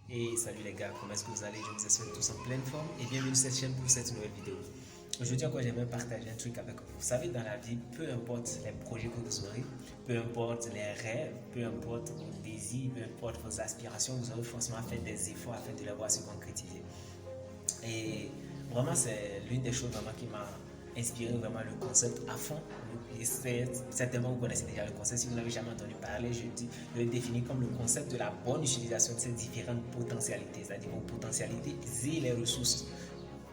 Et salut les gars, comment est-ce que vous allez? Je vous espère tous en pleine forme et bienvenue sur cette chaîne pour cette nouvelle vidéo. Aujourd'hui encore, j'aimerais partager un truc avec vous. Vous savez, dans la vie, peu importe les projets que vous aurez, peu importe les rêves, peu importe vos désirs, peu importe vos aspirations, vous aurez forcément fait des efforts afin de les voir se concrétiser. Et vraiment, c'est l'une des choses vraiment qui m'a inspiré vraiment le concept à fond. Et certainement, vous connaissez déjà le concept. Si vous n'avez jamais entendu parler, je le définis comme le concept de la bonne utilisation de ces différentes potentialités, c'est-à-dire vos potentialités et les ressources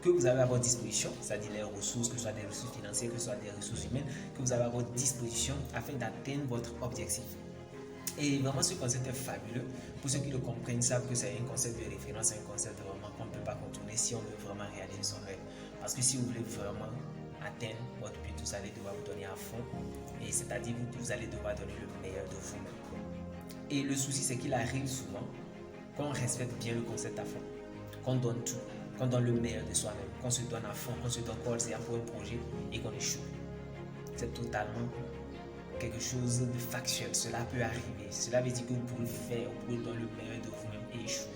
que vous avez à votre disposition, c'est-à-dire les ressources, que ce soit des ressources financières, que ce soit des ressources humaines, que vous avez à votre disposition afin d'atteindre votre objectif. Et vraiment, ce concept est fabuleux. Pour ceux qui le comprennent, savent que c'est un concept de référence, un concept vraiment qu'on ne peut pas contourner si on veut vraiment réaliser son rêve. Parce que si vous voulez vraiment atteindre votre but, vous allez devoir vous donner à fond. Et c'est-à-dire que vous allez devoir donner le meilleur de vous-même. Et le souci, c'est qu'il arrive souvent qu'on respecte bien le concept à fond, qu'on donne tout, qu'on donne le meilleur de soi-même, qu'on se donne à fond, qu'on se donne corps et pour un projet et qu'on échoue. C'est totalement quelque chose de factuel. Cela peut arriver. Cela veut dire que vous pouvez faire, vous pouvez donner le meilleur de vous-même et échouer.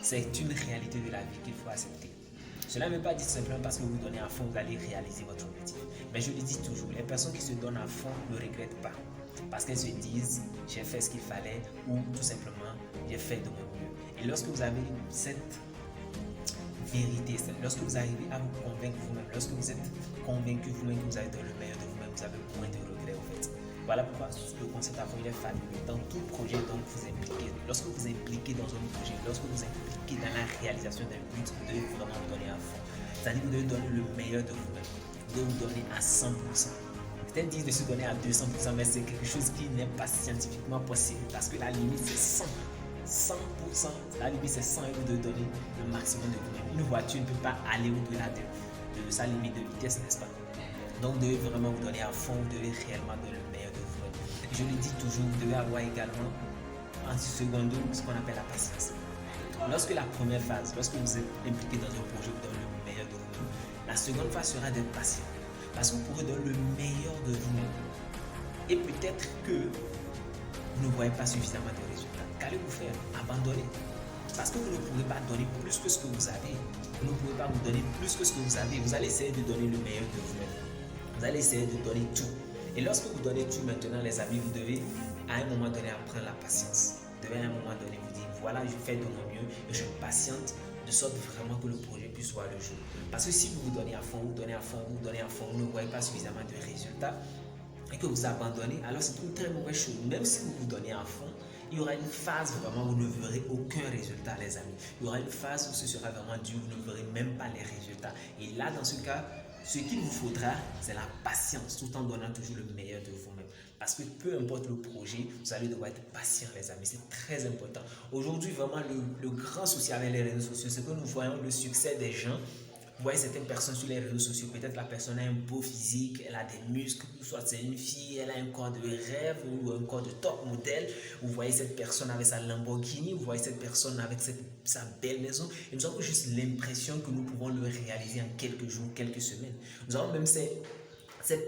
C'est une réalité de la vie qu'il faut accepter. Cela ne veut pas dire simplement parce que vous donnez à fond, vous allez réaliser votre objectif. Mais je le dis toujours, les personnes qui se donnent à fond ne regrettent pas. Parce qu'elles se disent, j'ai fait ce qu'il fallait ou tout simplement, j'ai fait de mon mieux. Et lorsque vous avez cette vérité, lorsque vous arrivez à vous convaincre vous-même, lorsque vous êtes convaincu vous-même que vous avez donné le meilleur de vous-même, vous avez moins de regrets en fait. Voilà pourquoi le concept à fond il est fabuleux. Dans tout projet dont vous impliquez, lorsque vous impliquez dans un projet, lorsque vous impliquez dans la réalisation d'un but, vous devez vraiment vous donner à fond. C'est-à-dire que vous devez donner le meilleur de vous-même. Vous devez vous donner à 100%. Certains disent de se donner à 200%, mais c'est quelque chose qui n'est pas scientifiquement possible parce que la limite c'est 100%, la limite c'est 100 et vous devez donner le maximum de vous-même. Une voiture ne peut pas aller au-delà de sa limite de vitesse, n'est-ce pas? Donc vous devez vraiment vous donner à fond, vous devez réellement donner le meilleur de vous-même. Je le dis toujours, vous devez avoir également en secondo ce qu'on appelle la patience. Lorsque la première phase, lorsque vous êtes impliqué dans un projet, vous donnez le meilleur de vous-même. La seconde phase sera d'être patient. Parce que vous pourrez donner le meilleur de vous-même. Et peut-être que vous ne voyez pas suffisamment de résultats. Qu'allez-vous faire? Abandonner. Parce que vous ne pourrez pas donner plus que ce que vous avez. Vous ne pouvez pas vous donner plus que ce que vous avez. Vous allez essayer de donner le meilleur de vous-même. Vous allez essayer de donner tout. Et lorsque vous donnez tout maintenant, les amis, vous devez à un moment donné apprendre la patience. Vous devez à un moment donné vous dire, voilà, je fais de mon mieux et je patiente de sorte vraiment que le projet puisse voir le jour. Parce que si vous vous donnez à fond, vous donnez à fond, vous donnez à fond, vous ne voyez pas suffisamment de résultats et que vous abandonnez, alors c'est une très mauvaise chose. Même si vous vous donnez à fond, il y aura une phase vraiment où vous ne verrez aucun résultat, les amis. Il y aura une phase où ce sera vraiment dur, vous ne verrez même pas les résultats. Et là, dans ce cas, ce qu'il vous faudra, c'est la patience, tout en donnant toujours le meilleur de vous-même. Parce que peu importe le projet, vous allez devoir être patient, les amis. C'est très important. Aujourd'hui, vraiment, le grand souci avec les réseaux sociaux, c'est que nous voyons le succès des gens. Vous voyez certaines personnes sur les réseaux sociaux, peut-être la personne a un beau physique, elle a des muscles, soit c'est une fille, elle a un corps de rêve ou un corps de top modèle. Vous voyez cette personne avec sa Lamborghini, vous voyez cette personne avec sa belle maison. Et nous avons juste l'impression que nous pouvons le réaliser en quelques jours, quelques semaines. Nous avons même ces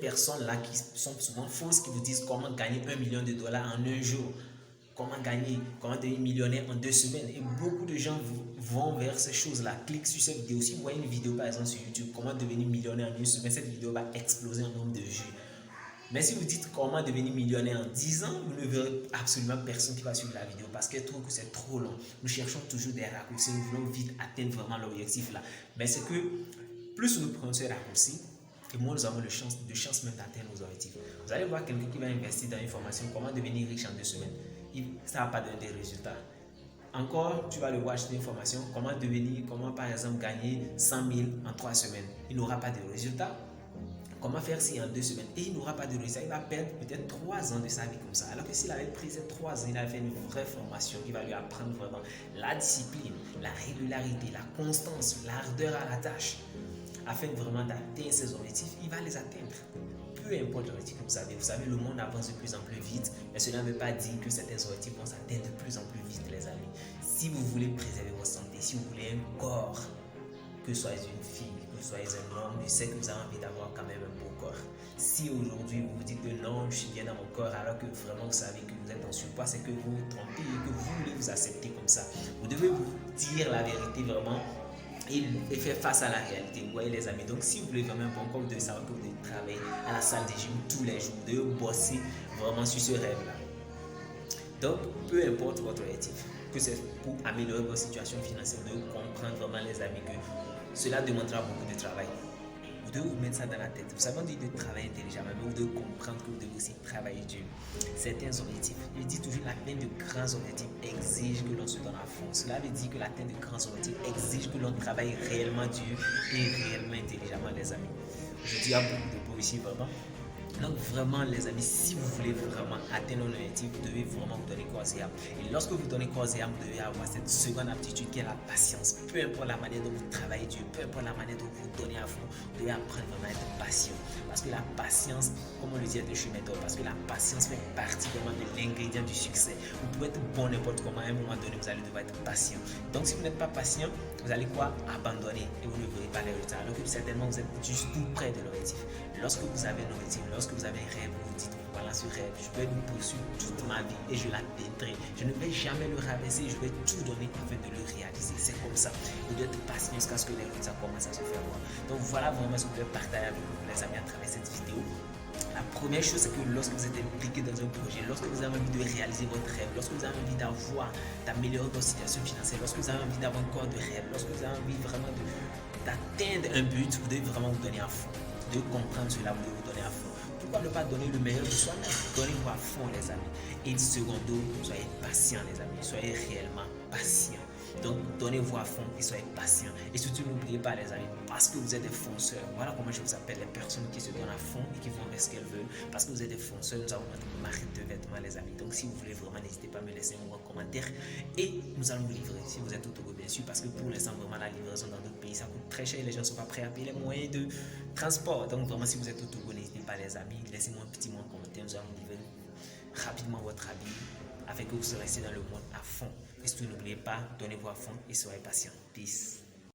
personnes-là qui sont souvent fausses, qui vous disent comment gagner 1 million de dollars en un jour. Comment gagner, comment devenir millionnaire en 2 semaines. Et beaucoup de gens vont vers ces choses-là, cliquent sur cette vidéo. Si vous voyez une vidéo par exemple sur YouTube, comment devenir millionnaire en 1 semaine, cette vidéo va exploser en nombre de vues. Mais si vous dites comment devenir millionnaire en 10 ans, vous ne verrez absolument personne qui va suivre la vidéo parce qu'elle trouve que c'est trop long. Nous cherchons toujours des raccourcis, nous voulons vite atteindre vraiment l'objectif là. Mais c'est que plus nous prenons ces raccourcis, et moins nous avons de chance même d'atteindre nos objectifs. Vous allez voir quelqu'un qui va investir dans une formation, comment devenir riche en 2 semaines. Ça ne va pas donner des résultats. Encore, tu vas le voir acheter une formation, comment par exemple gagner 100 000 en 3 semaines. Il n'aura pas de résultats. Comment faire si en 2 semaines? Et il n'aura pas de résultat. Il va perdre peut-être 3 ans de sa vie comme ça. Alors que s'il avait pris ces 3 ans, il avait fait une vraie formation qui va lui apprendre vraiment la discipline, la régularité, la constance, l'ardeur à la tâche, afin vraiment d'atteindre ses objectifs, il va les atteindre. Peu importe l'objectif que vous savez, le monde avance de plus en plus vite, mais cela ne veut pas dire que certains objectifs vont s'atteindre de plus en plus vite, les amis. Si vous voulez préserver votre santé, si vous voulez un corps que vous soyez une fille, que vous soyez un homme, je sais que vous avez envie d'avoir quand même un beau corps. Si aujourd'hui vous vous dites que non, je suis bien dans mon corps, alors que vraiment vous savez que vous êtes en surpoids, c'est que vous vous trompez et que vous voulez vous accepter comme ça. Vous devez vous dire la vérité vraiment et faire face à la réalité. Vous voyez les amis, donc si vous voulez vraiment un bon corps, vous devez savoir que vous devez travailler à la salle de gym tous les jours, vous devez bosser vraiment sur ce rêve-là. Donc, peu importe votre objectif, que c'est pour améliorer votre situation financière, vous devez comprendre vraiment les amis que cela demandera beaucoup de travail. Vous devez vous mettre ça dans la tête. Vous savez, on dit de travailler intelligemment, mais vous devez comprendre que vous devez aussi travailler dur. Certains objectifs, je dis toujours, l'atteinte de grands objectifs exige que l'on se donne à fond. Cela veut dire que l'atteinte de grands objectifs exige que l'on travaille réellement dur et réellement intelligemment, les amis. Je dis à beaucoup de beaux ici, vraiment. Donc vraiment les amis, si vous voulez vraiment atteindre un objectif, vous devez vraiment vous donner corps et âme. Et lorsque vous donnez corps et âme, vous devez avoir cette seconde aptitude qui est la patience. Peu importe la manière dont vous travaillez dur, peu importe la manière dont vous vous donnez à fond, vous devez apprendre vraiment à être patient. Parce que la patience, comme on le dit à chemin d'or, parce que la patience fait partie vraiment de l'ingrédient du succès. Vous pouvez être bon n'importe comment, à un moment donné, vous allez devoir être patient. Donc si vous n'êtes pas patient, vous allez quoi? Abandonner et vous ne verrez pas les résultats. Alors que certainement vous êtes juste tout près de l'objectif. Lorsque vous avez un objectif, lorsque vous avez un rêve, vous vous dites voilà ce rêve, je vais le poursuivre toute ma vie et je l'atteindrai. Je ne vais jamais le rabaisser, je vais tout donner afin de le réaliser. C'est comme ça. Vous devez être patient jusqu'à ce que les résultats commencent à se faire voir. Donc voilà vraiment ce que je vais partager avec vous les amis à travers cette vidéo. La première chose, c'est que lorsque vous êtes impliqué dans un projet, lorsque vous avez envie de réaliser votre rêve, lorsque vous avez envie d'améliorer votre situation financière, lorsque vous avez envie d'avoir un corps de rêve, lorsque vous avez envie vraiment d'atteindre un but, vous devez vraiment vous donner à fond. Vous devez comprendre cela, vous devez vous donner à fond. Pourquoi ne pas donner le meilleur de soi-même? Donnez-vous à fond, les amis. Et secondo, soyez patients, les amis. Soyez réellement patients. Donc, donnez-vous à fond et soyez patients. Et surtout, n'oubliez pas, les amis, parce que vous êtes des fonceurs. Voilà comment je vous appelle les personnes qui se donnent à fond et qui vont vers ce qu'elles veulent. Parce que vous êtes des fonceurs, nous avons notre marque de vêtements, les amis. Donc, si vous voulez vraiment, n'hésitez pas à me laisser un mot en commentaire. Et nous allons vous livrer, si vous êtes au Togo, bien sûr. Parce que pour l'instant, vraiment, la livraison dans d'autres pays, ça coûte très cher. Les gens ne sont pas prêts à payer les moyens de transport. Donc, vraiment, si vous êtes au Togo, n'hésitez pas, les amis. Laissez-moi un petit mot en commentaire. Nous allons livrer rapidement votre habit afin que vous restiez dans le monde à fond. Et surtout, n'oubliez pas, donnez-vous à fond et soyez patient. Peace.